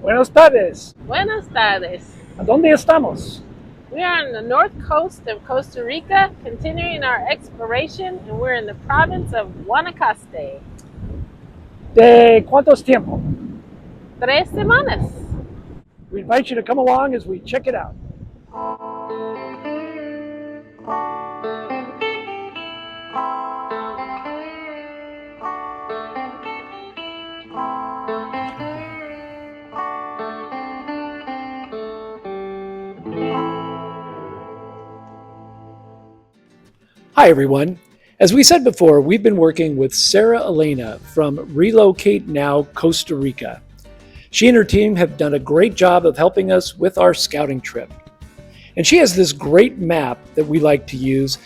Buenas tardes. Buenas tardes. ¿A dónde estamos? We are on the north coast of Costa Rica, continuing our exploration, and we're in the province of Guanacaste. ¿De cuántos tiempo? 3 semanas. We invite you to come along as we check it out. Hi, everyone. As we said before, we've been working with Sarah Elena from Relocate Now, Costa Rica. She and her team have done a great job of helping us with our scouting trip. And she has this great map that we like to use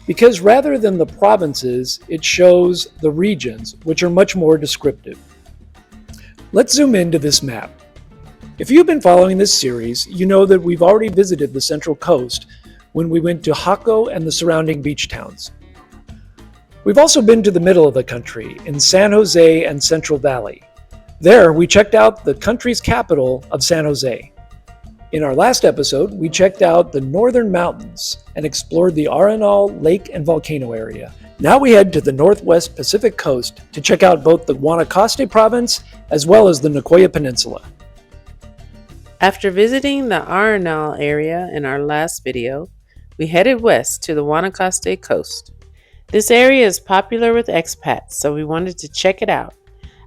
because rather than the provinces, it shows the regions, which are much more descriptive. Let's zoom into this map. If you've been following this series, you know that we've already visited the Central Coast when we went to Jaco and the surrounding beach towns. We've also been to the middle of the country in San Jose and Central Valley. There, we checked out the country's capital of San Jose. In our last episode, we checked out the northern mountains and explored the Arenal Lake and volcano area. Now we head to the northwest Pacific coast to check out both the Guanacaste province as well as the Nicoya Peninsula. After visiting the Arenal area in our last video, we headed west to the Guanacaste coast. This area is popular with expats, so we wanted to check it out.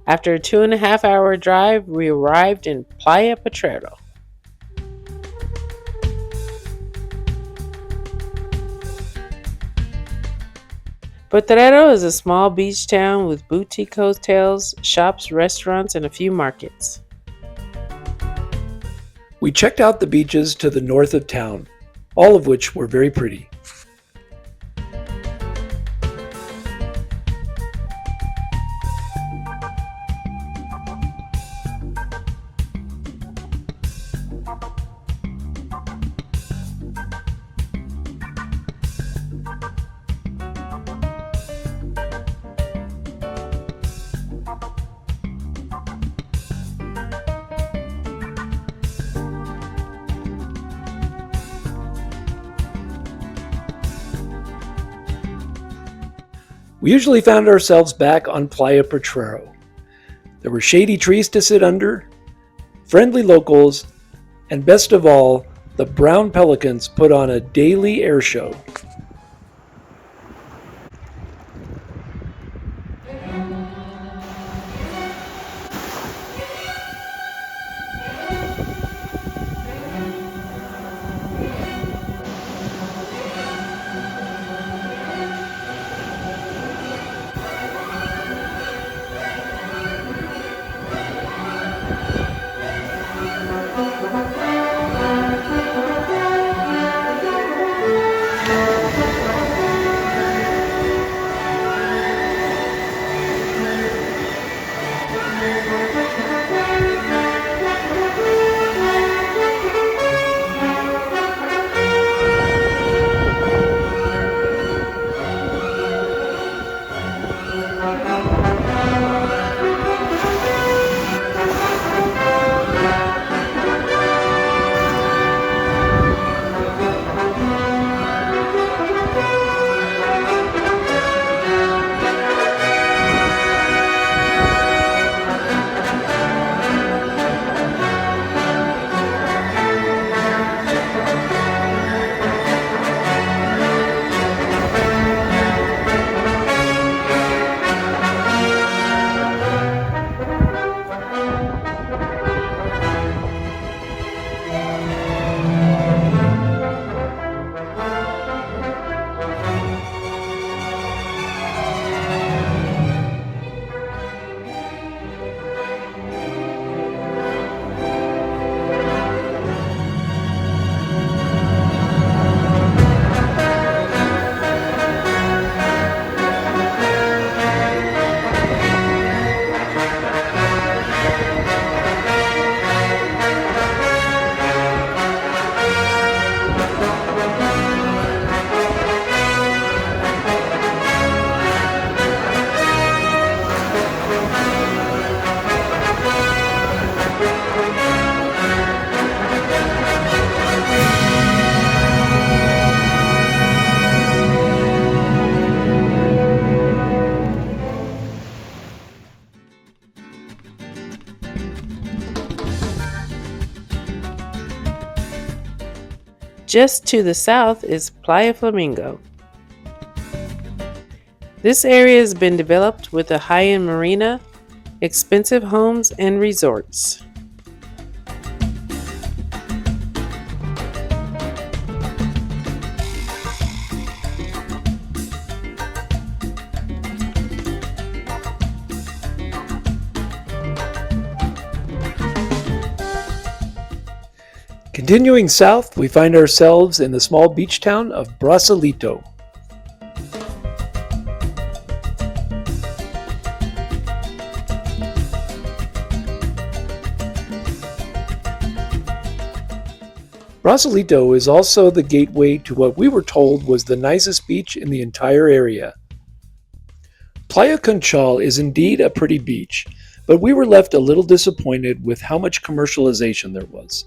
After a 2.5-hour drive, we arrived in Playa Potrero. Potrero is a small beach town with boutique hotels, shops, restaurants, and a few markets. We checked out the beaches to the north of town, all of which were very pretty. We usually found ourselves back on Playa Potrero. There were shady trees to sit under, friendly locals, and best of all, the brown pelicans put on a daily air show. Just to the south is Playa Flamingo. This area has been developed with a high-end marina, expensive homes, and resorts. Continuing south, we find ourselves in the small beach town of Brasilito. Brasilito is also the gateway to what we were told was the nicest beach in the entire area. Playa Conchal is indeed a pretty beach, but we were left a little disappointed with how much commercialization there was.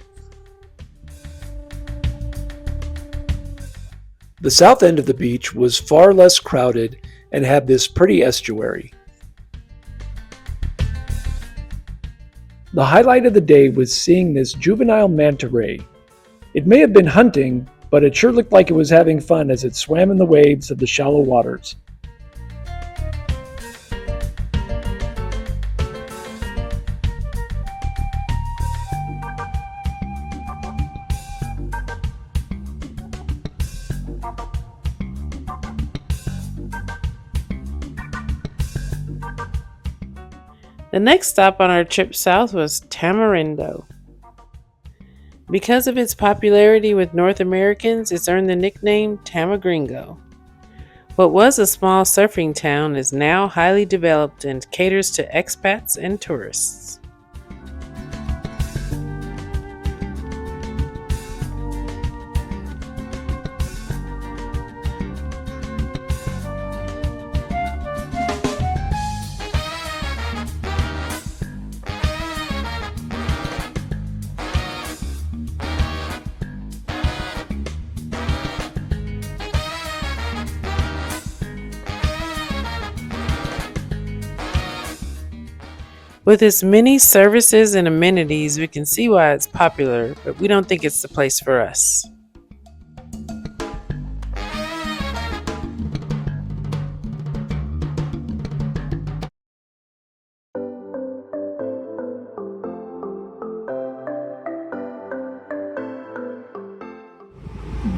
The south end of the beach was far less crowded and had this pretty estuary. The highlight of the day was seeing this juvenile manta ray. It may have been hunting, but it sure looked like it was having fun as it swam in the waves of the shallow waters. The next stop on our trip south was Tamarindo. Because of its popularity with North Americans, it's earned the nickname Tamagringo. What was a small surfing town is now highly developed and caters to expats and tourists. With its many services and amenities, we can see why it's popular, but we don't think it's the place for us.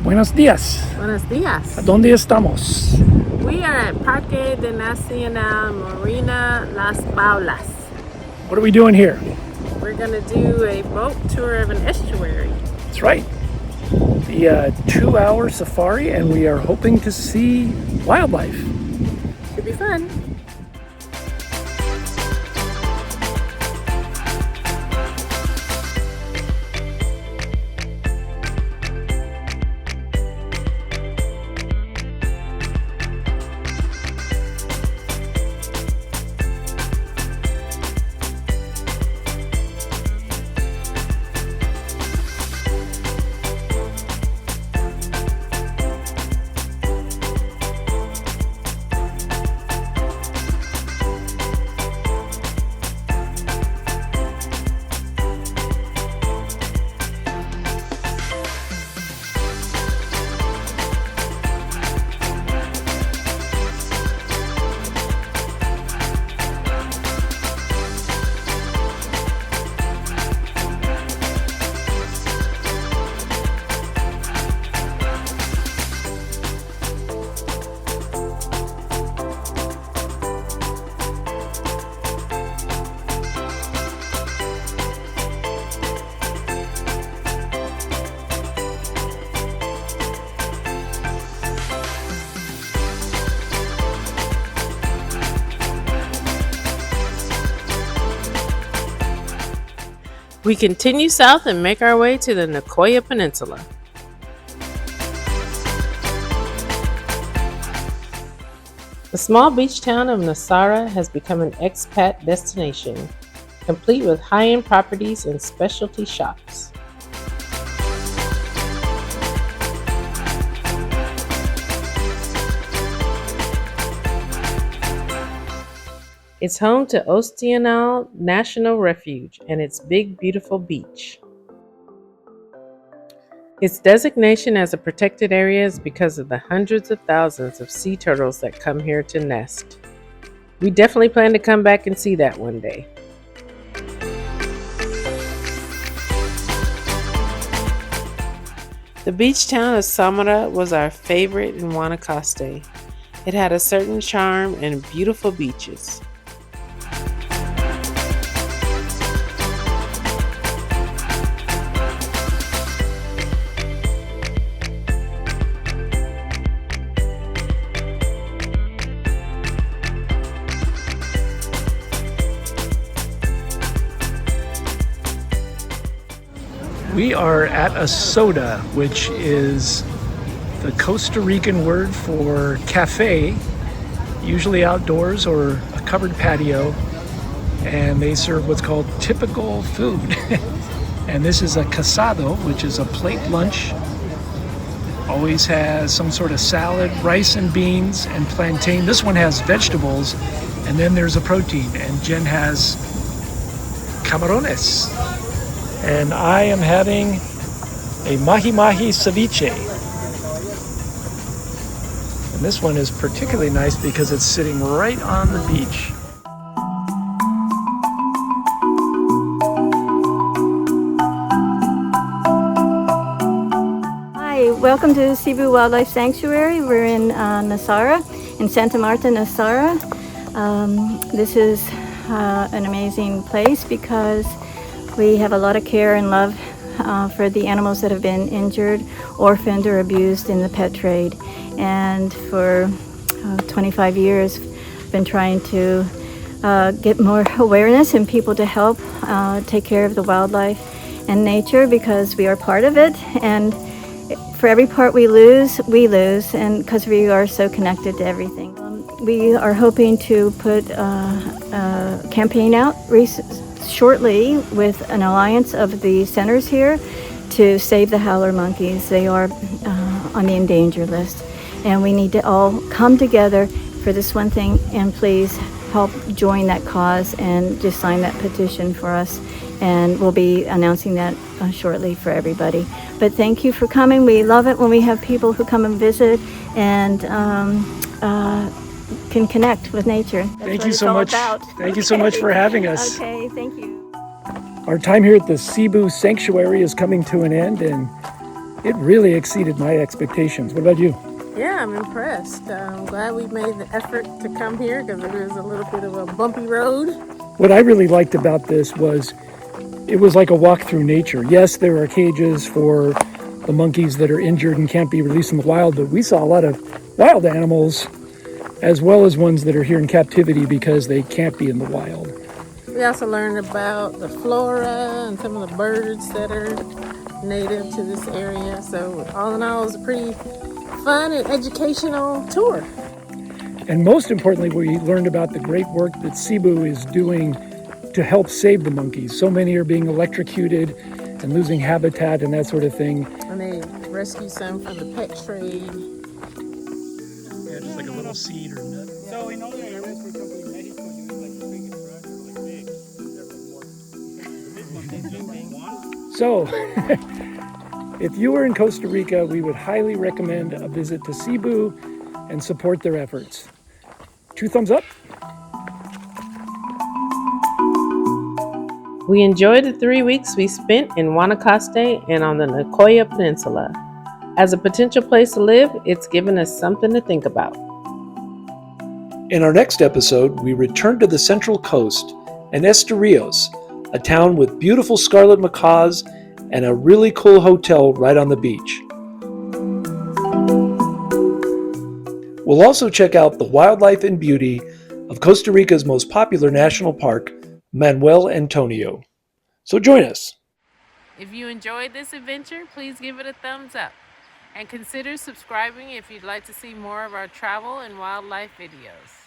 Buenos días. Buenos días. ¿Dónde estamos? We are at Parque de Nacional Marina Las Baulas. What are we doing here? We're going to do a boat tour of an estuary. That's right. The 2-hour safari, and we are hoping to see wildlife. Should be fun. We continue south and make our way to the Nicoya Peninsula. The small beach town of Nosara has become an expat destination, complete with high-end properties and specialty shops. It's home to Ostianal National Refuge and its big, beautiful beach. Its designation as a protected area is because of the hundreds of thousands of sea turtles that come here to nest. We definitely plan to come back and see that one day. The beach town of Samara was our favorite in Guanacaste. It had a certain charm and beautiful beaches. We are at a soda, which is the Costa Rican word for cafe, usually outdoors or a covered patio, and they serve what's called typical food. And this is a casado, which is a plate lunch. Always has some sort of salad, rice and beans, and plantain. This one has vegetables, and then there's a protein, and Jen has camarones. And I am having a mahi-mahi ceviche. And this one is particularly nice because it's sitting right on the beach. Hi, welcome to Sibu Wildlife Sanctuary. We're in Nosara, in Santa Marta, Nosara. This is an amazing place because we have a lot of care and love for the animals that have been injured, orphaned, or abused in the pet trade. And for 25 years, been trying to get more awareness and people to help take care of the wildlife and nature because we are part of it. And for every part we lose, and because we are so connected to everything. We are hoping to put a campaign out shortly with an alliance of the centers here to save the howler monkeys. They are on the endangered list, and we need to all come together for this one thing, and please help join that cause and just sign that petition for us, and we'll be announcing that shortly for everybody. But thank you for coming. We love it when we have people who come and visit and can connect with nature. Thank you so much. Thank you so much for having us. Okay, thank you. Our time here at the Sibu Sanctuary is coming to an end, and it really exceeded my expectations. What about you? Yeah, I'm impressed. I'm glad we made the effort to come here because it was a little bit of a bumpy road. What I really liked about this was it was like a walk through nature. Yes, there are cages for the monkeys that are injured and can't be released in the wild, but we saw a lot of wild animals as well as ones that are here in captivity because they can't be in the wild. We also learned about the flora and some of the birds that are native to this area. So all in all, it was a pretty fun and educational tour. And most importantly, we learned about the great work that Sibu is doing to help save the monkeys. So many are being electrocuted and losing habitat and that sort of thing. And they rescue some from the pet trade. Yeah, just like a little seed or nut. So in other areas, for example, in Mexico, you use like the biggest drugs or like big. They're like more. So, if you were in Costa Rica, we would highly recommend a visit to Sibu and support their efforts. 2 thumbs up. We enjoyed the 3 weeks we spent in Guanacaste and on the Nicoya Peninsula. As a potential place to live, it's given us something to think about. In our next episode, we return to the Central Coast and Esturios, a town with beautiful scarlet macaws and a really cool hotel right on the beach. We'll also check out the wildlife and beauty of Costa Rica's most popular national park, Manuel Antonio. So join us. If you enjoyed this adventure, please give it a thumbs up and consider subscribing if you'd like to see more of our travel and wildlife videos.